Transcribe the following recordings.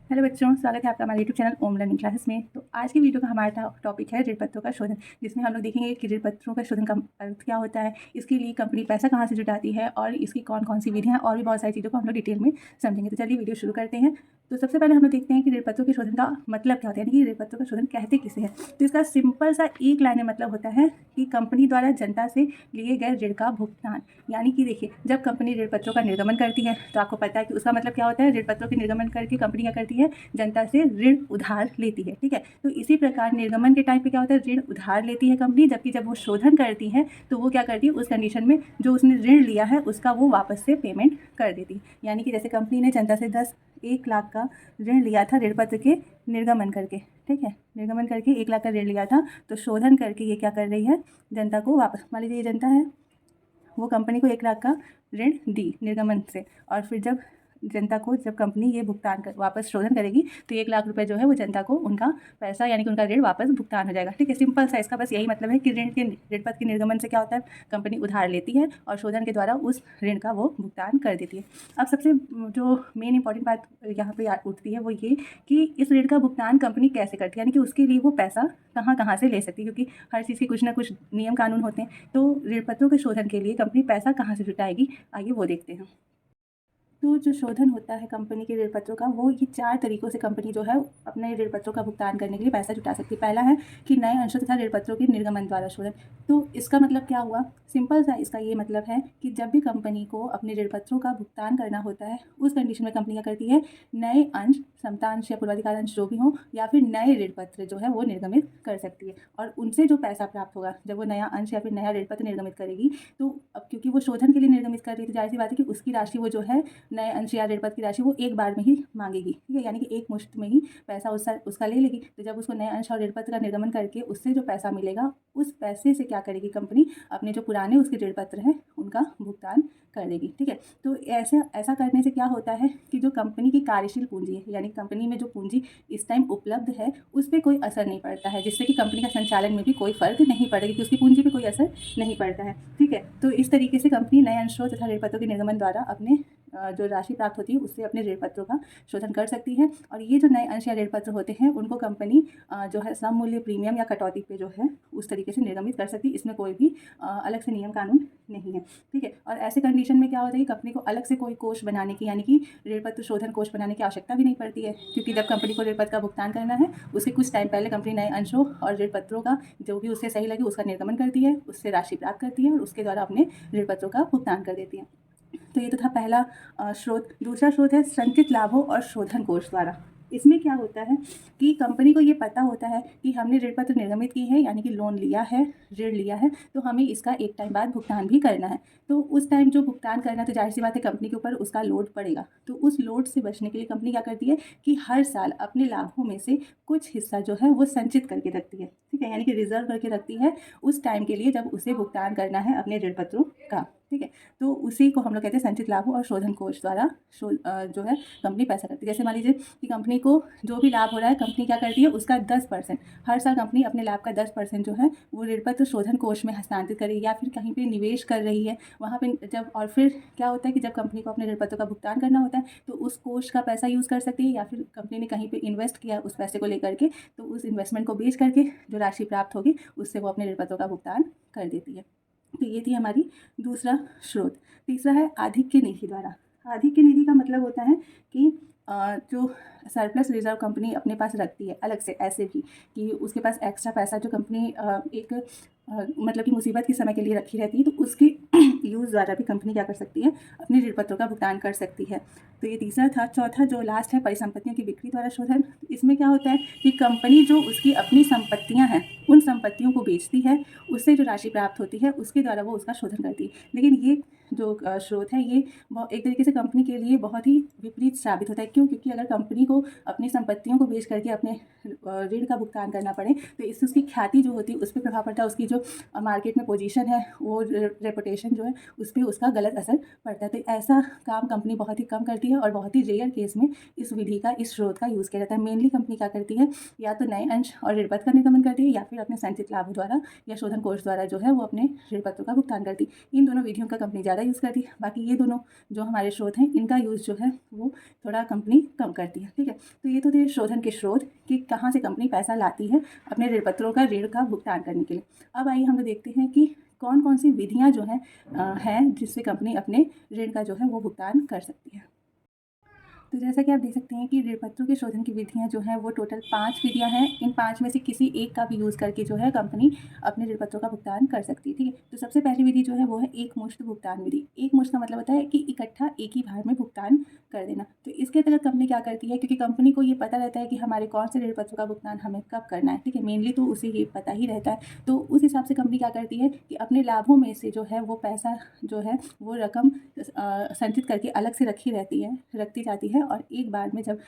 Hello बच्चों, स्वागत है आपका हमारे यूट्यूब चैनल ओम लर्निंग क्लासेस में। तो आज की वीडियो का हमारा टॉपिक है ऋण पत्रों का शोधन, जिसमें हम लोग देखेंगे कि ऋण पत्रों का शोधन का अर्थ क्या होता है, इसके लिए कंपनी पैसा कहाँ से जुटाती है और इसकी कौन कौन सी विधियाँ और भी बहुत सारी चीज़ों को हम लोग डिटेल में समझेंगे। तो चलिए वीडियो शुरू करते हैं। तो सबसे पहले हम लोग देखते हैं कि ऋण पत्रों के शोधन का मतलब क्या होता है, यानी कि ऋण पत्रों का शोधन कहते किसे हैं। तो इसका सिंपल सा एक लाइन में मतलब होता है कि कंपनी द्वारा जनता से लिए गए ऋण का भुगतान। यानी कि देखिए, जब कंपनी ऋण पत्रों का निर्गमन करती है तो आपको पता है कि उसका मतलब क्या होता है। ऋण पत्रों के निर्गमन करके कंपनी क्या करती है, जनता से ऋण उधार लेती है। ठीक है, तो इसी प्रकार निर्गमन के टाइम पे क्या होता है, ऋण उधार लेती है कंपनी, जबकि जब वो शोधन करती है तो वो क्या करती है, उस कंडीशन में जो उसने ऋण लिया है उसका वो वापस से पेमेंट कर देती है। यानी कि जैसे कंपनी ने जनता से 1 लाख का ऋण लिया था ऋण पत्र के निर्गमन करके, ठीक है, निर्गमन करके 1 लाख का ऋण लिया था, तो शोधन करके ये क्या कर रही है, जनता को वापस, मान लीजिए ये जनता है, वो कंपनी को 1 लाख का ऋण दी निर्गमन से, और फिर जब जनता को, जब कंपनी ये भुगतान कर वापस शोधन करेगी तो 1 लाख रुपए जो है वो जनता को उनका पैसा यानी कि उनका ऋण वापस भुगतान हो जाएगा। ठीक है, सिंपल सा इसका बस यही मतलब है कि ऋण पत्र के निर्गमन से क्या होता है, कंपनी उधार लेती है और शोधन के द्वारा उस ऋण का वो भुगतान कर देती है। अब सबसे जो मेन इंपॉर्टेंट बात यहाँ पे उठती है वो ये कि इस ऋण का भुगतान कंपनी कैसे करती है, यानी कि उसके लिए वो पैसा कहाँ कहाँ से ले सकती है, क्योंकि हर चीज़ के कुछ ना कुछ नियम कानून होते हैं। तो ऋण पत्रों के शोधन के लिए कंपनी पैसा कहाँ से जुटाएगी, आइए वो देखते हैं। तो जो शोधन होता है कंपनी के ऋण पत्रों का, वो ये 4 तरीकों से कंपनी जो है अपने ऋण पत्रों का भुगतान करने के लिए पैसा जुटा सकती है। पहला है कि नए अंशों तथा ऋण पत्रों के निर्गमन द्वारा शोधन। तो इसका मतलब क्या हुआ, सिंपल सा इसका ये मतलब है कि जब भी कंपनी को अपने ऋण पत्रों का भुगतान करना होता है, उस कंडीशन में कंपनी क्या करती है, नए अंश, समतांश या पूर्वाधिकार अंश जो भी हो, या फिर नए ऋण पत्र जो है वो निर्गमित कर सकती है। और उनसे जो पैसा प्राप्त होगा, जब वो नया अंश या फिर नया ऋण पत्र निर्गमित करेगी, तो अब क्योंकि वो शोधन के लिए निर्गमित कर रही है, तो जाहिर सी बात है कि उसकी राशि वो जो है, नए अंश या ऋण पत्र की राशि वो एक बार में ही मांगेगी। ठीक है, यानी कि एक मुश्त में ही पैसा उसका ले लेगी। तो जब उसको नए अंश और ऋण पत्र का निर्गमन करके उससे जो पैसा मिलेगा, उस पैसे से क्या करेगी कंपनी, अपने जो पुराने उसके ऋण पत्र हैं उनका भुगतान कर देगी। ठीक है, तो ऐसा करने से क्या होता है कि जो कंपनी की कार्यशील पूंजी है, यानी कंपनी में जो पूंजी इस टाइम उपलब्ध है, उस पर कोई असर नहीं पड़ता है, जिससे कि कंपनी का संचालन में भी कोई फर्क नहीं पड़ेगा, क्योंकि उसकी पूंजी पर कोई असर नहीं पड़ता है। ठीक है, तो इस तरीके से कंपनी नए अंशों तथा ऋण पत्रों के निर्गमन द्वारा अपने जो राशि प्राप्त होती है उससे अपने ऋण पत्रों का शोधन कर सकती है। और ये जो नए अंश या ऋण पत्र होते हैं उनको कंपनी जो है सम मूल्य प्रीमियम या कटौती पे जो है उस तरीके से निर्गमित कर सकती है। इसमें कोई भी अलग से नियम कानून नहीं है। ठीक है, और ऐसे कंडीशन में क्या होता है कि कंपनी को अलग से कोई कोष बनाने की, यानी कि ऋण पत्र शोधन कोष बनाने की आवश्यकता भी नहीं पड़ती है, क्योंकि जब कंपनी को ऋण पत्र का भुगतान करना है, उसके कुछ टाइम पहले कंपनी नए अंशों और ऋण पत्रों का जो भी उससे सही लगे उसका निर्गमन करती है, उससे राशि प्राप्त करती है और उसके द्वारा अपने ऋण पत्रों का भुगतान कर देती है। तो ये तो था पहला स्रोत। दूसरा स्रोत है संचित लाभों और शोधन कोष द्वारा। इसमें क्या होता है कि कंपनी को ये पता होता है कि हमने ऋण पत्र निर्गमित की है, यानी कि लोन लिया है, ऋण लिया है, तो हमें इसका एक टाइम बाद भुगतान भी करना है। तो उस टाइम जो भुगतान करना है, तो जाहिर सी बात है कंपनी के ऊपर उसका लोड पड़ेगा। तो उस लोड से बचने के लिए कंपनी क्या करती है कि हर साल अपने लाभों में से कुछ हिस्सा जो है वो संचित करके रखती है। ठीक है, यानी कि रिजर्व करके रखती है उस टाइम के लिए जब उसे भुगतान करना है अपने ऋण पत्रों का। ठीक है, तो उसी को हम लोग कहते हैं संचित लाभों और शोधन कोष द्वारा जो है कंपनी पैसा करती है। जैसे मान लीजिए कि कंपनी को जो भी लाभ हो रहा है, कंपनी क्या करती है उसका 10%, हर साल कंपनी अपने लाभ का 10% जो है वो ऋण पत्र शोधन कोष में हस्तांतरित कर रही है, या फिर कहीं पे निवेश कर रही है वहाँ पे जब, और फिर क्या होता है कि जब कंपनी को अपने ऋण पत्रों का भुगतान करना होता है तो उस कोष का पैसा यूज़ कर सकती है, या फिर कंपनी ने कहीं पर इन्वेस्ट किया उस पैसे को लेकर के, तो उस इन्वेस्टमेंट को बेच करके जो राशि प्राप्त होगी उससे वो अपने ऋण पत्रों का भुगतान कर देती है। तो ये थी हमारी दूसरा स्रोत। तीसरा है आधिक्य निधि द्वारा। आधिक्य निधि का मतलब होता है कि जो सरप्लस रिजर्व कंपनी अपने पास रखती है अलग से, ऐसे भी कि उसके पास एक्स्ट्रा पैसा जो कंपनी एक मतलब कि मुसीबत के समय के लिए रखी रहती है, तो उसके यूज़ द्वारा भी कंपनी क्या कर सकती है, अपने ऋण पत्रों का भुगतान कर सकती है। तो ये तीसरा था। चौथा जो लास्ट है, परिसंपत्तियों की बिक्री द्वारा शोधन। इसमें क्या होता है कि कंपनी जो उसकी अपनी संपत्तियां हैं उन संपत्तियों को बेचती है, उससे जो राशि प्राप्त होती है उसके द्वारा वो उसका शोधन करती है। लेकिन ये जो स्रोत है ये एक तरीके से कंपनी के लिए बहुत ही विपरीत साबित होता है। क्यों? क्योंकि अगर कंपनी को अपनी संपत्तियों को बेच करके अपने ऋण का भुगतान करना पड़े तो इससे उसकी ख्याति जो होती है उस पर प्रभाव पड़ता है, उसकी जो मार्केट में पोजीशन है वो, रेपुटेशन वैल्यूएशन जो है उस पर उसका गलत असर पड़ता है। तो ऐसा काम कंपनी बहुत ही कम करती है और बहुत ही रेयर केस में इस विधि का, इस स्रोत का यूज़ किया जाता है। मेनली कंपनी क्या करती है, या तो नए अंश और ऋणपत्र का निर्गमन करती है या फिर अपने संचित लाभों द्वारा या शोधन कोष द्वारा जो है वो अपने ऋणपत्रों का भुगतान करती है। इन दोनों विधियों का कंपनी ज़्यादा यूज़ करती है। बाकी ये दोनों जो हमारे स्रोत हैं इनका यूज़ जो है वो थोड़ा कंपनी कम करती है। ठीक है, तो ये तो थे शोधन के स्रोत कि कहाँ से कंपनी पैसा लाती है अपने ऋणपत्रों का ऋण का भुगतान करने के लिए। अब आइए हम लोग देखते हैं कि कौन कौन सी विधियाँ जो हैं जिससे कंपनी अपने ऋण का जो है वो भुगतान कर सकती है। तो जैसा कि आप देख सकते हैं कि ऋणपत्रों के शोधन की विधियाँ जो हैं वो टोटल 5 विधियाँ हैं। इन 5 में से किसी एक का भी यूज़ करके जो है कंपनी अपने ऋणपत्रों का भुगतान कर सकती है। ठीक है, तो सबसे पहली विधि जो है वो है एकमुश्त भुगतान विधि। एकमुश्त का मतलब होता है कि इकट्ठा एक ही बार में भुगतान कर देना। तो इसके तहत कंपनी क्या करती है, क्योंकि कंपनी को ये पता रहता है कि हमारे कौन से ऋणपत्रों का भुगतान हमें कब करना है। ठीक है, मेनली तो उसे ये पता ही रहता है। तो उस हिसाब से कंपनी क्या करती है कि अपने लाभों में से जो है वो पैसा जो है वो रकम संचित करके अलग से रखती जाती है और एक बार में जब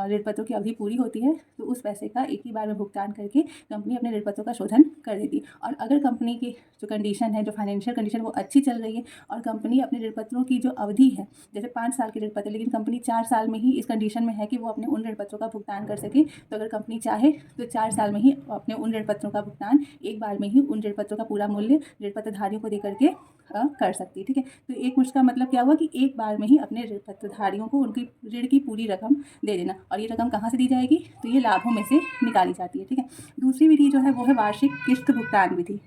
ऋणपत्रों की अवधि पूरी होती है तो उस पैसे का एक ही बार में भुगतान करके कंपनी अपने ऋणपत्रों का शोधन कर देती है। और अगर कंपनी की जो कंडीशन है, जो फाइनेंशियल कंडीशन वो अच्छी चल रही है और कंपनी अपने ऋणपत्रों की जो अवधि है, जैसे 5 साल के ऋणपत्र, लेकिन कंपनी 4 साल में ही इस कंडीशन में है कि वो अपने उन ऋणपत्रों का भुगतान कर सके, तो अगर कंपनी चाहे तो 4 साल में ही अपने उन ऋणपत्रों का भुगतान एक बार में ही उन ऋणपत्रों का पूरा मूल्य ऋणपत्रधारियों को दे करके कर सकती है। ठीक है, तो एक मुश्त का मतलब क्या हुआ कि एक बार में ही अपने ऋणपत्रधारियों को उनकी ऋण की पूरी रकम दे देना। और ये रकम कहाँ से दी जाएगी, तो ये लाभों में से निकाली जाती है। ठीक है, दूसरी विधि जो है वो है वार्षिक किस्त भुगतान विधि।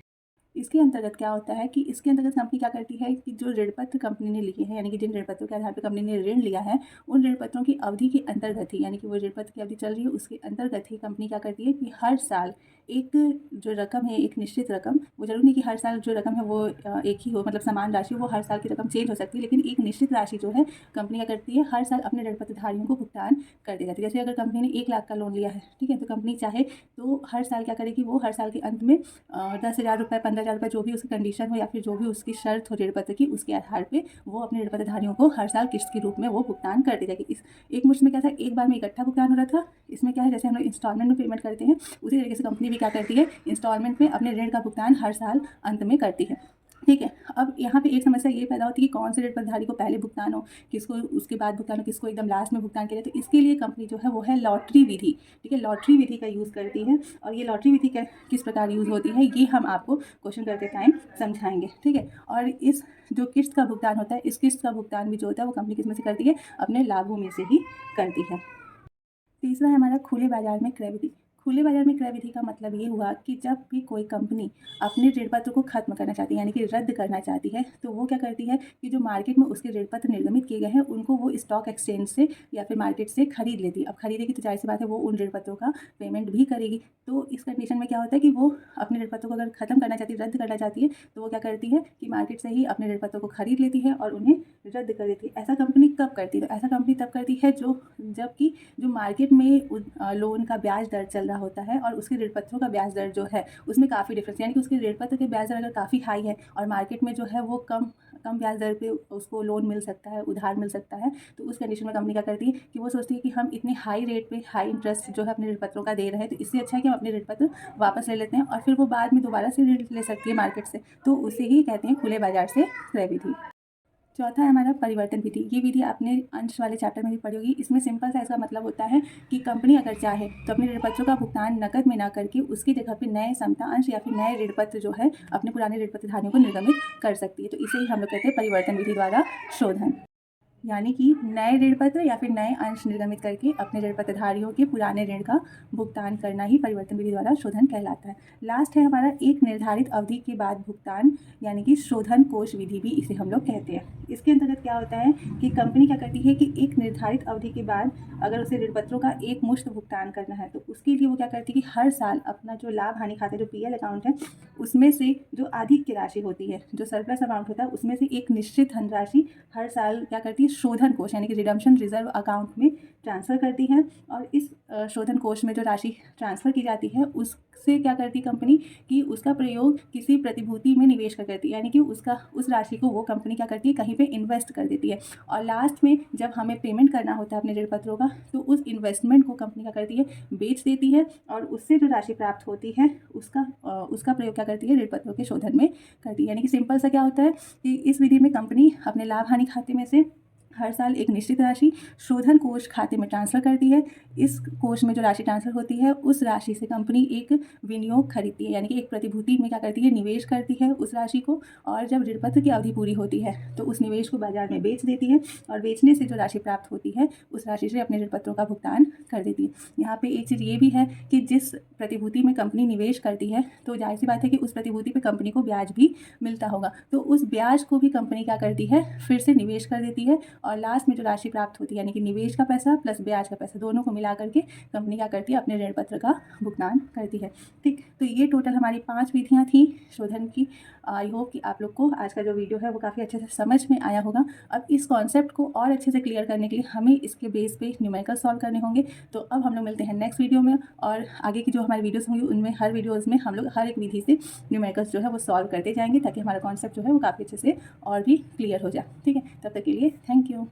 इसके अंतर्गत क्या होता है कि इसके अंतर्गत कंपनी क्या करती है कि जो ऋणपत्र कंपनी ने लिए हैं, यानी कि जिन ऋणपत्रों के आधार पर कंपनी ने ऋण लिया है, उन ऋणपत्रों की अवधि के अंतर्गत ही, यानी कि वो ऋणपत्र की अवधि चल रही है उसके अंतर्गत ही कंपनी क्या करती है कि हर साल एक जो रकम है, एक निश्चित रकम, वो जरूरी नहीं कि हर साल जो रकम है वो एक ही हो, मतलब समान राशि, वो हर साल की रकम चेंज हो सकती है, लेकिन एक निश्चित राशि जो है कंपनी क्या करती है हर साल अपने ऋणपत्रधारियों को भुगतान कर दी जाती है। जैसे अगर कंपनी ने 1 लाख का लोन लिया है, ठीक है, तो कंपनी चाहे तो हर साल क्या करेगी, वो हर साल के अंत में 10,000 रुपये, 15,000 रुपये, जो भी उसकी कंडीशन हो या फिर जो भी उसकी शर्त हो ऋणपत्र की, उसके आधार पे वो अपने ऋणपत्रधारियों को हर साल किस्त के रूप में वो भुगतान कर दी जाएगी। इस एक मुश्त में क्या था, एक बार में इकट्ठा भुगतान हो रहा था। इसमें क्या है, जैसे हम लोग इंस्टॉलमेंट में पेमेंट करते हैं, उसी तरीके से कंपनी भी क्या करती है, इंस्टॉलमेंट में अपने ऋण का भुगतान हर साल अंत में करती है। ठीक है, अब यहाँ पे एक समस्या ये पैदा होती है कि कौन से ऋणपत्रधारी को पहले भुगतान हो, किसको उसके बाद भुगतान हो, किसको एकदम लास्ट में भुगतान करें। तो इसके लिए कंपनी जो है वो है लॉटरी विधि। ठीक है, लॉटरी विधि का यूज़ करती है। और ये लॉटरी विधि किस प्रकार यूज़ होती है, ये हम आपको क्वेश्चन करते टाइम समझाएंगे। ठीक है, और इस जो किस्त का भुगतान होता है, इस किस्त का भुगतान भी जो होता है वो कंपनी किस में से करती है, अपने लाभों में से ही करती है। तीसरा है हमारा खुले बाजार में क्रय विधि। खुले बाजार में क्रय विधि का मतलब ये हुआ कि जब भी कोई कंपनी अपने ऋणपत्र को खत्म करना चाहती है, यानी कि रद्द करना चाहती है, तो वो क्या करती है कि जो मार्केट में उसके ऋणपत्र निर्गमित किए गए हैं उनको वो स्टॉक एक्सचेंज से या फिर मार्केट से खरीद लेती है। अब खरीदेगी तो जाहिर सी बात है वो उन ऋणपत्रों का पेमेंट भी करेगी। तो इस कंडीशन में क्या होता है कि वो अपने ऋणपत्रों को अगर खत्म करना चाहती है, रद्द करना चाहती है, तो वो क्या करती है कि मार्केट से ही अपने ऋणपत्रों को खरीद लेती है और उन्हें रद्द कर देती है। ऐसा कंपनी कब करती है, तो ऐसा कंपनी तब करती है जबकि जो मार्केट में लोन का ब्याज दर चल रहा होता है और उसके ऋणपत्रों का ब्याज दर जो है उसमें काफ़ी डिफरेंस, यानी कि उसके ऋणपत्र के ब्याज दर अगर काफ़ी हाई है और मार्केट में जो है वो कम ब्याज दर पे उसको लोन मिल सकता है, उधार मिल सकता है, तो उस कंडीशन में कंपनी क्या करती है कि वो सोचती है कि हम इतने हाई रेट पे हाई इंटरेस्ट जो है अपने ऋणपत्रों का दे रहे हैं, तो इससे अच्छा है कि हम अपने ऋणपत्र वापस ले लेते हैं और फिर वो बाद में दोबारा से ऋण ले सकती है मार्केट से। तो उसे ही कहते हैं खुले बाजार से क्रय विधि। चौथा है हमारा परिवर्तन विधि। ये विधि आपने अंश वाले चैप्टर में भी पढ़ी होगी। इसमें सिंपल सा इसका मतलब होता है कि कंपनी अगर चाहे तो अपने ऋणपत्रों का भुगतान नकद में ना करके उसकी जगह पे नए समता अंश या फिर नए ऋणपत्र जो है अपने पुराने ऋणपत्रधारियों को निर्गमित कर सकती है। तो इसे ही हम लोग कहते हैं परिवर्तन विधि द्वारा शोधन, यानी कि नए ऋणपत्र या फिर नए अंश निर्गमित करके अपने ऋणपत्रधारियों के पुराने ऋण का भुगतान करना ही परिवर्तन विधि द्वारा शोधन कहलाता है। लास्ट है हमारा एक निर्धारित अवधि के बाद भुगतान, यानी कि शोधन कोष विधि भी इसे हम लोग कहते हैं। इसके अंतर्गत क्या होता है कि कंपनी क्या करती है कि एक निर्धारित अवधि के बाद अगर उसे ऋणपत्रों का एक मुश्त भुगतान करना है, तो उसके लिए वो क्या करती है कि हर साल अपना जो लाभ हानि खाता, जो PL अकाउंट है, उसमें से जो अधिक की राशि होती है, जो सरप्लस अमाउंट होता है, उसमें से एक निश्चित धनराशि हर साल क्या करती है शोधन कोष यानी कि रिडम्पशन रिजर्व अकाउंट में ट्रांसफ़र करती है। और इस शोधन कोष में जो राशि ट्रांसफ़र की जाती है उससे क्या करती कंपनी कि उसका प्रयोग किसी प्रतिभूति में निवेश कर करती है, यानी कि उस राशि को वो कंपनी क्या करती है कहीं पे इन्वेस्ट कर देती है। और लास्ट में जब हमें पेमेंट करना होता है अपने ऋण पत्रों का, तो उस इन्वेस्टमेंट को कंपनी क्या करती है बेच देती है, और उससे जो राशि प्राप्त होती है उसका प्रयोग क्या करती है ऋण पत्रों के शोधन में करती है। यानी कि सिंपल सा क्या होता है कि इस विधि में कंपनी अपने लाभ हानि खाते में से हर साल एक निश्चित राशि शोधन कोष खाते में ट्रांसफ़र करती है। इस कोष में जो राशि ट्रांसफ़र होती है उस राशि से कंपनी एक विनियोग खरीदती है, यानी कि एक प्रतिभूति में क्या करती है निवेश करती है उस राशि को, और जब ऋण पत्र की अवधि पूरी होती है तो उस निवेश को बाजार में बेच देती है, और बेचने से जो राशि प्राप्त होती है उस राशि से अपने ऋण पत्रों का भुगतान कर देती है। यहाँ पे एक चीज़ ये भी है कि जिस प्रतिभूति में कंपनी निवेश करती है तो जाहिर सी बात है कि उस प्रतिभूति पर कंपनी को ब्याज भी मिलता होगा, तो उस ब्याज को भी कंपनी क्या करती है फिर से निवेश कर देती है, और लास्ट में जो राशि प्राप्त होती है यानी कि निवेश का पैसा प्लस ब्याज का पैसा दोनों को मिला करके कंपनी क्या करती है अपने ऋण पत्र का भुगतान करती है। ठीक, तो ये टोटल हमारी 5 विधियाँ थी शोधन की। आई होप कि आप लोग को आज का जो वीडियो है वो काफ़ी अच्छे से समझ में आया होगा। अब इस कॉन्सेप्ट को और अच्छे से क्लियर करने के लिए हमें इसके बेस पे न्यूमेरिकल सॉल्व करने होंगे। तो अब हम लोग मिलते हैं नेक्स्ट वीडियो में, और आगे की जो हमारी वीडियोज़ होंगी उनमें हर वीडियोज़ में हम लोग हर एक विधि से न्यूमेरिकल्स जो है वो सॉल्व करते जाएंगे, ताकि हमारा कॉन्सेप्ट जो है वो काफ़ी अच्छे से और भी क्लियर हो जाए। ठीक है, तब तक के लिए थैंक यू।